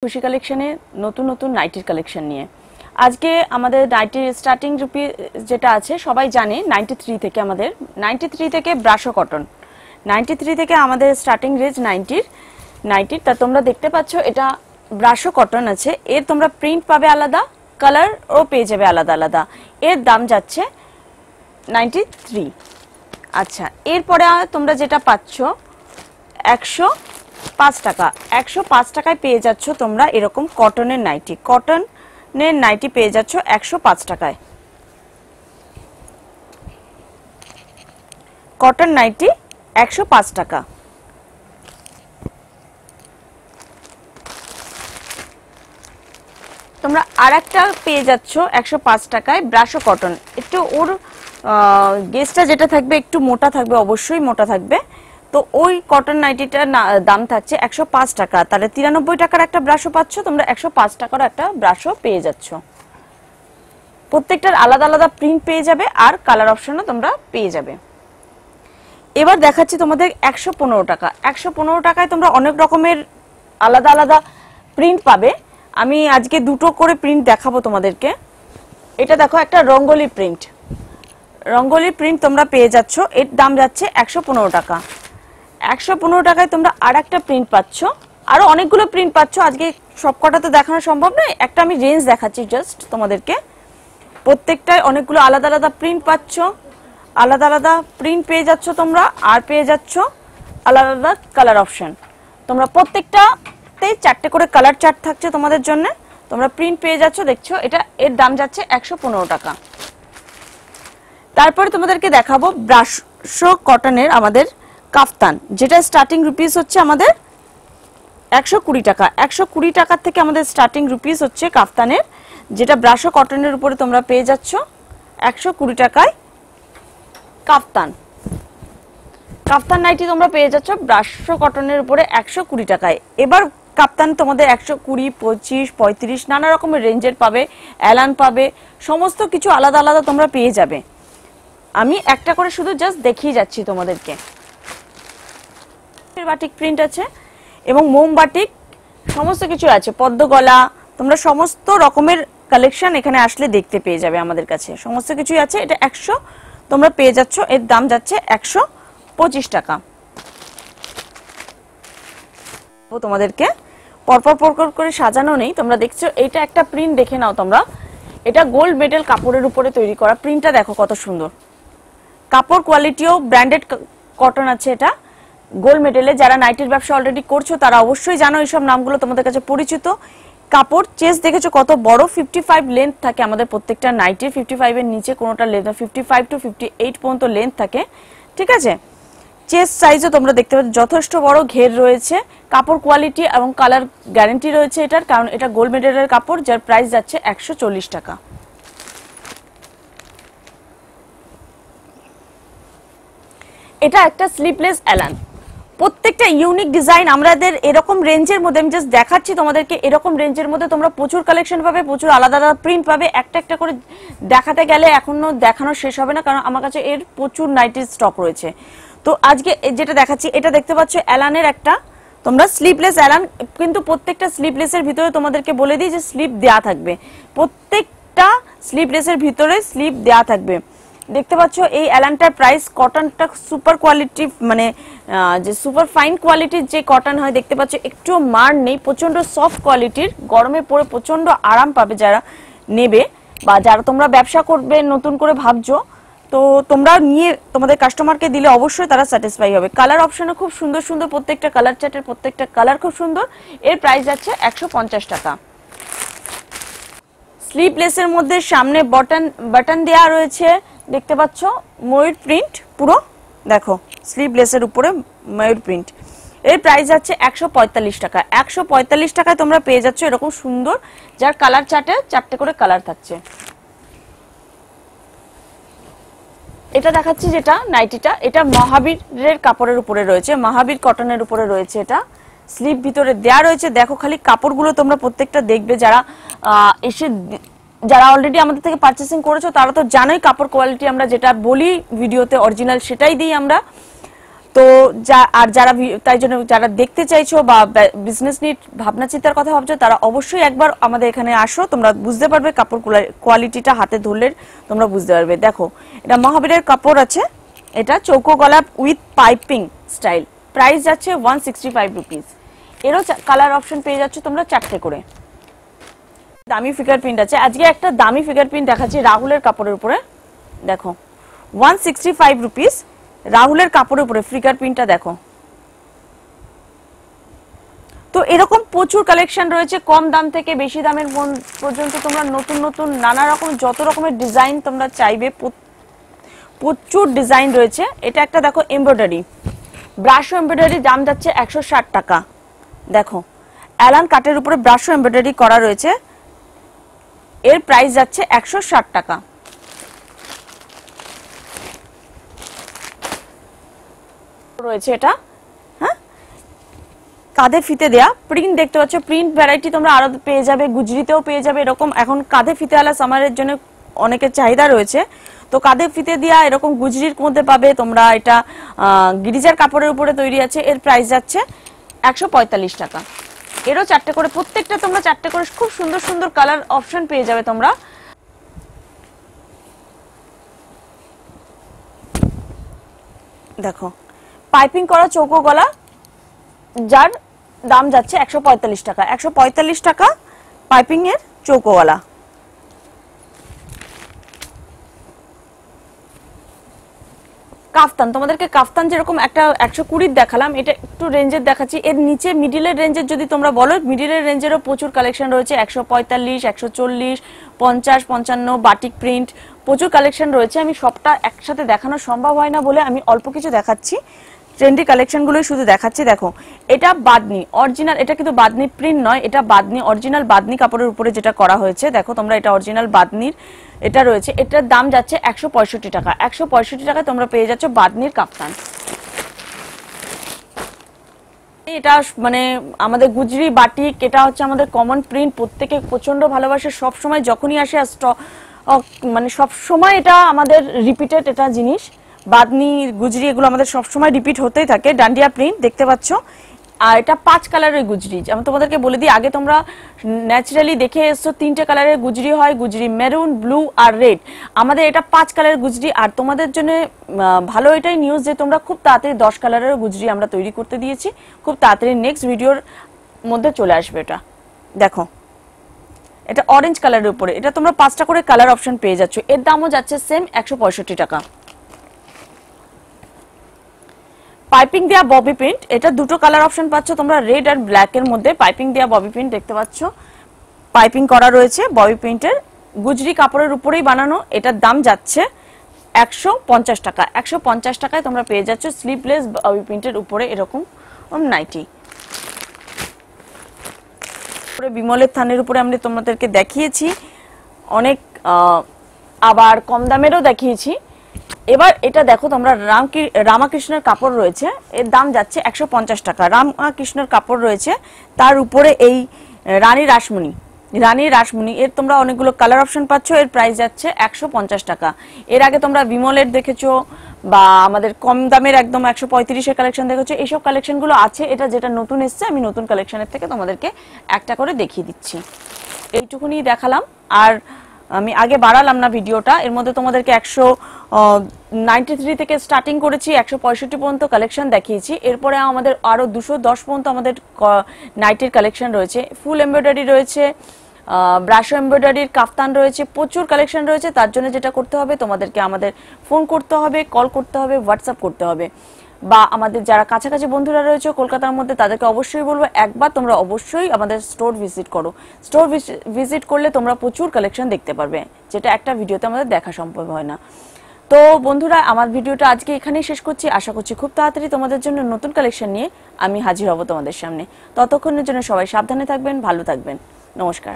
খুশি কালেকশনে নতুন নতুন নাইটির কালেকশন নিয়ে। আজকে আমাদের নাইটির স্টার্টিং রুপি যেটা আছে সবাই জানে 93 থেকে, আমাদের 93 থেকে ব্রাশো কটন, 93 থেকে আমাদের স্টার্টিং রেঞ্জ 90 তা তোমরা দেখতে পাচ্ছ এটা ব্রাশো কটন আছে। এর তোমরা প্রিন্ট পাবে আলাদা, কালার ও পেয়ে যাবে আলাদা আলাদা। এর দাম যাচ্ছে 93। আচ্ছা, এরপরে তোমরা যেটা পাচ্ছ 105 টাকা, 105 টাকায় পেয়ে যাচ্ছ তোমরা এরকম কটনের নাইটি, কটনের নাইটি পেয়ে যাচ্ছ 105 টাকায়। কটন নাইটি 105 টাকা। তোমরা আরেকটা পেয়ে যাচ্ছ 105 টাকায় ব্রাশো কটন। একটু ওর গেজটা যেটা থাকবে একটু মোটা থাকবে, অবশ্যই মোটা থাকবে। তো ওই কটন নাইটিটার দাম থাকছে 105 টাকা। তাহলে 93 টাকার একটা ব্রাশও পাচ্ছ তোমরা, 105 টাকার একটা ব্রাশও পেয়ে যাচ্ছ। প্রত্যেকটার আলাদা আলাদা প্রিন্ট পেয়ে যাবে আর কালার অপশনও তোমরা পেয়ে যাবে। এবার দেখাচ্ছি তোমাদের 115 টাকা। 115 টাকায় তোমরা অনেক রকমের আলাদা আলাদা প্রিন্ট পাবে। আমি আজকে দুটো করে প্রিন্ট দেখাবো তোমাদেরকে। এটা দেখো একটা রঙ্গোলি প্রিন্ট, রঙ্গোলি প্রিন্ট তোমরা পেয়ে যাচ্ছ, এর দাম যাচ্ছে 115 টাকা। 115 টাকায় তোমরা আর একটা প্রিন্ট পাচ্ছ, আরো অনেকগুলো প্রিন্ট পাচ্ছ। আজকে সবকটা তো দেখানো সম্ভব নয়, একটা আমি রেঞ্জ দেখাচ্ছি জাস্ট তোমাদেরকে। প্রত্যেকটায় অনেকগুলো আলাদা আলাদা প্রিন্ট পাচ্ছ, আলাদা আলাদা প্রিন্ট পেয়ে যাচ্ছ তোমরা, আর পেয়ে যাচ্ছ আলাদা আলাদা কালার অপশন। তোমরা প্রত্যেকটাতে 4টে করে কালার চার্ট থাকছে তোমাদের জন্য। তোমরা প্রিন্ট পেয়ে যাচ্ছ, দেখছো এটা, এর দাম যাচ্ছে 115 টাকা। তারপরে তোমাদেরকে দেখাবো ব্রাশো কটনের আমাদের কাফতান, যেটা স্টার্টিং রুপিস হচ্ছে আমাদের 120 টাকা। 120 টাকার থেকে আমাদের স্টার্টিং রুপিস হচ্ছে কাফতানের, যেটা ব্রাশো কটনের উপরে তোমরা পেয়ে যাচ্ছ 120 টাকায় কাফতান। কাফতান নাইটি তোমরা পেয়ে যাচ্ছ ব্রাশো কটনের উপরে 120 টাকায়। এবার কাপ্তান তোমাদের 120, 25, 35 নানা রকমের রেঞ্জের পাবে, অ্যালান পাবে, সমস্ত কিছু আলাদা আলাদা তোমরা পেয়ে যাবে। আমি একটা করে শুধু জাস্ট দেখিয়ে যাচ্ছি তোমাদেরকে। বাটিক প্রিন্ট আছে এবং মোম বাটিক সমস্ত কিছু আছে, পদ্ম গলা, তোমরা সমস্ত রকমের কালেকশন এখানে আসলে দেখতে পেয়ে যাবে। আমাদের কাছে সমস্ত কিছুই আছে। এটা 100 তোমরা পেয়ে যাচ্ছ, এর দাম যাচ্ছে 125 টাকা। তোমাদেরকে পরপর পরপর করে সাজানো নেই, তোমরা দেখছো এটা একটা প্রিন্ট দেখে নাও তোমরা। এটা গোল্ড মেডেল কাপড়ের উপরে তৈরি করা, প্রিন্টটা দেখো কত সুন্দর। কাপড় কোয়ালিটিও ব্র্যান্ডেড কটন আছে, এটা গোল্ড মেডেলে। যারা নাইটির ব্যবসা অলরেডি করছো তারা অবশ্যই জানো এইসব নামগুলো তোমাদের কাছে পরিচিত। কাপড় চেস্ট দেখেছো কত বড়, 55 লেন্থ থাকে আমাদের প্রত্যেকটা নাইটির, 55 এর নিচে কোনোটা লেন্থ, 55 to 58 পর্যন্ত লেন্থ থাকে, ঠিক আছে। চেস্ট সাইজও তোমরা দেখতে পাচ্ছ যথেষ্ট বড়, ঘের রয়েছে। কাপড় কোয়ালিটি এবং কালার গ্যারান্টি রয়েছে এটার, কারণ এটা গোল্ড মেডেলের কাপড়, যার প্রাইস যাচ্ছে 140 টাকা। এটা একটা স্লিভলেস অ্যালান, প্রত্যেকটা ইউনিক ডিজাইন আমাদের এরকম রেঞ্জের মধ্যে। আমি জাস্ট দেখাচ্ছি তোমাদেরকে, এরকম রেঞ্জের মধ্যে তোমরা প্রচুর কালেকশন পাবে, প্রচুর আলাদা আলাদা প্রিন্ট পাবে। একটা একটা করে দেখাতে গেলে এখনো দেখানো শেষ হবে না, কারণ আমার কাছে এর প্রচুর নাইটির স্টক রয়েছে। তো আজকে যেটা দেখাচ্ছি, এটা দেখতে পাচ্ছ অ্যালানের একটা তোমরা স্লিভলেস অ্যালান, কিন্তু প্রত্যেকটা স্লিভলেসের ভিতরে তোমাদেরকে বলে দিই যে স্লিভ দেয়া থাকবে, প্রত্যেকটা স্লিভলেসের ভিতরে স্লিভ দেয়া থাকবে। দেখতে পাচ্ছ এই অ্যালানটার প্রাইস, কটনটা সুপার কোয়ালিটি, মানে যে সুপার ফাইন কোয়ালিটির যে কটন হয়, দেখতে পাচ্ছ একটু মার নেই, প্রচন্ড সফট কোয়ালিটির, গরমে পরে প্রচন্ড আরাম পাবে যারা নেবে, বা যারা তোমরা ব্যবসা করবে নতুন করে ভাবছো, তো তোমরা নিয়ে তোমাদের কাস্টমারকে দিলে অবশ্যই তারা স্যাটিসফাই হবে। কালার অপশনে খুব সুন্দর সুন্দর, প্রত্যেকটা কালার চার্টের প্রত্যেকটা কালার খুব সুন্দর। এর প্রাইস যাচ্ছে 150 টাকা। স্লিভলেসের মধ্যে সামনে বাটন দেয়া রয়েছে, দেখতে পাচ্ছ ময়ূর প্রিন্ট পুরো, দেখো স্লিভলেসের উপরে ময়ূর প্রিন্ট। এর প্রাইস যাচ্ছে 145 টাকা। 145 টাকায় তোমরা পেয়ে যাচ্ছ এরকম সুন্দর, যার কালার চার্টে 4টে করে কালার থাকছে। এটা দেখাচ্ছি যেটা নাইটিটা, এটা মহাবীরের কাপড়ের উপরে রয়েছে, মহাবীর কটনের উপরে রয়েছে। এটা স্লিভ ভিতরে দেয়া রয়েছে, দেখো খালি কাপড়গুলো তোমরা প্রত্যেকটা দেখবে। যারা অলরেডি আমাদের থেকে পারচেসিং করেছো তারা তো জানোই কাপড় কোয়ালিটি আমরা যেটা বলি ভিডিওতে অরিজিনাল সেটাই দিই আমরা। তো তো যারা তাই জন্য যারা দেখতে চাইছো বা বিজনেস নিয়ে ভাবনা চিন্তার কথা ভাবছো তারা অবশ্যই একবার আমাদের এখানে আসো, তোমরা বুঝতে পারবে কাপড় কোয়ালিটিটা হাতে ধরলে তোমরা বুঝতে পারবে। দেখো এটা মহাবীরের কাপড় আছে, এটা চৌকো গলা উইথ পাইপিং স্টাইল, প্রাইস যাচ্ছে 165 রুপিস। এরও কালার অপশন পেয়ে যাচ্ছ তোমরা 4টে করে। দামি ফিগার প্রিন্ট আছে, আজকে একটা দামি ফিগার প্রিন্ট দেখাচ্ছি রাহুলের কাপড়ের উপরে। দেখো 165 রুপিস রাহুলের কাপড়ের উপরে ফিগার প্রিন্টটা দেখো। তো এরকম প্রচুর কালেকশন রয়েছে, কম দাম থেকে বেশি দামের পর্যন্ত তোমরা নতুন নতুন নানা রকম যত রকমের ডিজাইন তোমরা চাইবে প্রচুর ডিজাইন রয়েছে। এটা একটা দেখো এমব্রয়ডারি, ব্রাশ এমব্রয়ডারি, দাম যাচ্ছে 160 টাকা। দেখো অ্যালান কাটের উপরে ব্রাশ এমব্রয়ডারি করা রয়েছে, এর প্রাইস যাচ্ছে 160 টাকা। রয়েছে এটা, হ্যাঁ কাঁধে ফিতে দেয়া প্রিন্ট দেখতে পাচ্ছ, প্রিন্ট ভ্যারাইটি তোমরা আরো পেয়ে যাবে, গুজরিতেও পেয়ে যাবে। এরকম এখন কাঁধে ফিতে আলা সামারের জন্য অনেকের চাহিদা রয়েছে, তো কাঁধে ফিতে দেয়া এরকম গুজরির মধ্যে পাবে তোমরা। এটা গিরিজার কাপড়ের উপরে তৈরি আছে, এর প্রাইস যাচ্ছে 145 টাকা। এরও 4টে করে, প্রত্যেকটা তোমরা 4টে করে খুব সুন্দর সুন্দর কালার অপশন পেয়ে যাবে তোমরা। দেখো পাইপিং করা চৌকো গলা, যার দাম যাচ্ছে 145 টাকা। 145 টাকা পাইপিং এর চৌকো গলা। কাফতান, তোমাদেরকে কাফতান যেরকম একটা 120 দেখালাম, এটা একটু রেঞ্জের দেখাচ্ছি। এর নিচে মিডিলের রেঞ্জের যদি তোমরা বলো, মিডিলের রেঞ্জেরও প্রচুর কালেকশন রয়েছে। 145, 140, 50, 55 বাটিক প্রিন্ট প্রচুর কালেকশন রয়েছে। আমি সবটা একসাথে দেখানো সম্ভব হয় না বলে আমি অল্প কিছু দেখাচ্ছি, ট্রেন্ডি কালেকশনগুলোই শুধু দেখাচ্ছি। দেখো এটা বাদনি অরিজিনাল, এটা কিন্তু বাদনি প্রিন্ট নয়, এটা বাদনি অরিজিনাল বাদনি কাপড়ের উপরে যেটা করা হয়েছে। দেখো তোমরা এটা অরিজিনাল বাদনির এটা রয়েছে, এটার দাম যাচ্ছে 165 টাকা। 165 টাকায় তোমরা পেয়ে যাচ্ছ বাদনির কাফতান। এটা মানে আমাদের গুজরি বাটিক, এটা হচ্ছে আমাদের কমন প্রিন্ট, প্রত্যেকে প্রচন্ড ভালোবাসে, সব সময় যখনই আসে মানে সব সময় এটা আমাদের রিপিটেড এটা জিনিস। বাদনি গুজরি এগুলো আমাদের সব সময় রিপিট হতেই থাকে। ডান্ডিয়া প্রিন্ট দেখতে পাচ্ছ, আর এটা 5 কালারের গুজরি। আমি তোমাদেরকে বলে দিই, আগে তোমরা ন্যাচারালি দেখে এসছো 3টে কালারের গুজরি হয়, গুজরি মেরুন, ব্লু আর রেড। আমাদের এটা 5 কালারের গুজরি। আর তোমাদের জন্য ভালো এটাই নিউজ যে তোমরা খুব তাড়াতাড়ি 10 কালারের গুজরি আমরা তৈরি করতে দিয়েছি, খুব তাড়াতাড়ি নেক্সট ভিডিওর মধ্যে চলে আসবে। এটা দেখো এটা অরেঞ্জ কালারের উপরে, এটা তোমরা 5টা করে কালার অপশন পেয়ে যাচ্ছ, এর দামও যাচ্ছে সেম 165 টাকা। পাইপিং দেয়া ববি প্রিন্ট, এটা দুটো কালার অপশন পাচ্ছ তোমরা, রেড আর ব্ল্যাক এর মধ্যে পাইপিং দেয়া ববি প্রিন্ট দেখতে পাচ্ছ, পাইপিং করা রয়েছে ববি প্রিন্টের, গুজরি কাপড়ের উপরেই বানানো। এটার দাম যাচ্ছে 150 টাকা। 150 টাকায় তোমরা পেয়ে যাচ্ছ স্লিভলেস ববি প্রিন্টের উপরে এরকম নাইটি। বিমলের থানের উপরে আমরা তোমাদেরকে দেখিয়েছি অনেক, আবার কম দামেরও দেখিয়েছি। এবার এটা দেখো তোমরা রামাকৃষ্ণের কাপড় রয়েছে, এর দাম যাচ্ছে 150 টাকা। রামাকৃষ্ণের কাপড় রয়েছে, তার উপরে এই রানী রাসমণি এর তোমরা অনেকগুলো কালার অপশন পাচ্ছ, এর প্রাইস যাচ্ছে 150 টাকা। এর আগে তোমরা বিমলের দেখেছো বা আমাদের কম দামের একদম 135 এর কালেকশন দেখেছো, এইসব কালেকশনগুলো আছে। এটা যেটা নতুন এসছে, আমি নতুন কালেকশনের থেকে তোমাদেরকে একটা করে দেখিয়ে দিচ্ছি। এইটুকুনি দেখালাম, আর আমি আগে বাড়ালাম না ভিডিওটা। এর মধ্যে তোমাদেরকে 193 থেকে স্টার্টিং করেছি, 165 পর্যন্ত কালেকশন দেখিয়েছি। এরপরে আমাদের আরো 210 পর্যন্ত আমাদের নাইটের কালেকশন রয়েছে, ফুল এমব্রয়ডারি রয়েছে, ব্রাশ এমব্রয়ডারির কাফতান রয়েছে, প্রচুর কালেকশন রয়েছে। তার জন্য যেটা করতে হবে, তোমাদেরকে আমাদের ফোন করতে হবে, কল করতে হবে, হোয়াটসঅ্যাপ করতে হবে, বা আমাদের যারা কাছাকাছি বন্ধুরা রয়েছে কলকাতার মধ্যে তাদেরকে অবশ্যই বলবো একবার তোমরা অবশ্যই আমাদের স্টোর ভিজিট করো। স্টোর ভিজিট করলে তোমরা প্রচুর কালেকশন দেখতে পারবে, যেটা একটা ভিডিওতে আমাদের দেখা সম্ভব হয় না। তো বন্ধুরা, আমার ভিডিওটা আজকে এখানেই শেষ করছি। আশা করছি খুব তাড়াতাড়ি তোমাদের জন্য নতুন কালেকশন নিয়ে আমি হাজির হব তোমাদের সামনে। ততক্ষণের জন্য সবাই সাবধানে থাকবেন, ভালো থাকবেন। নমস্কার।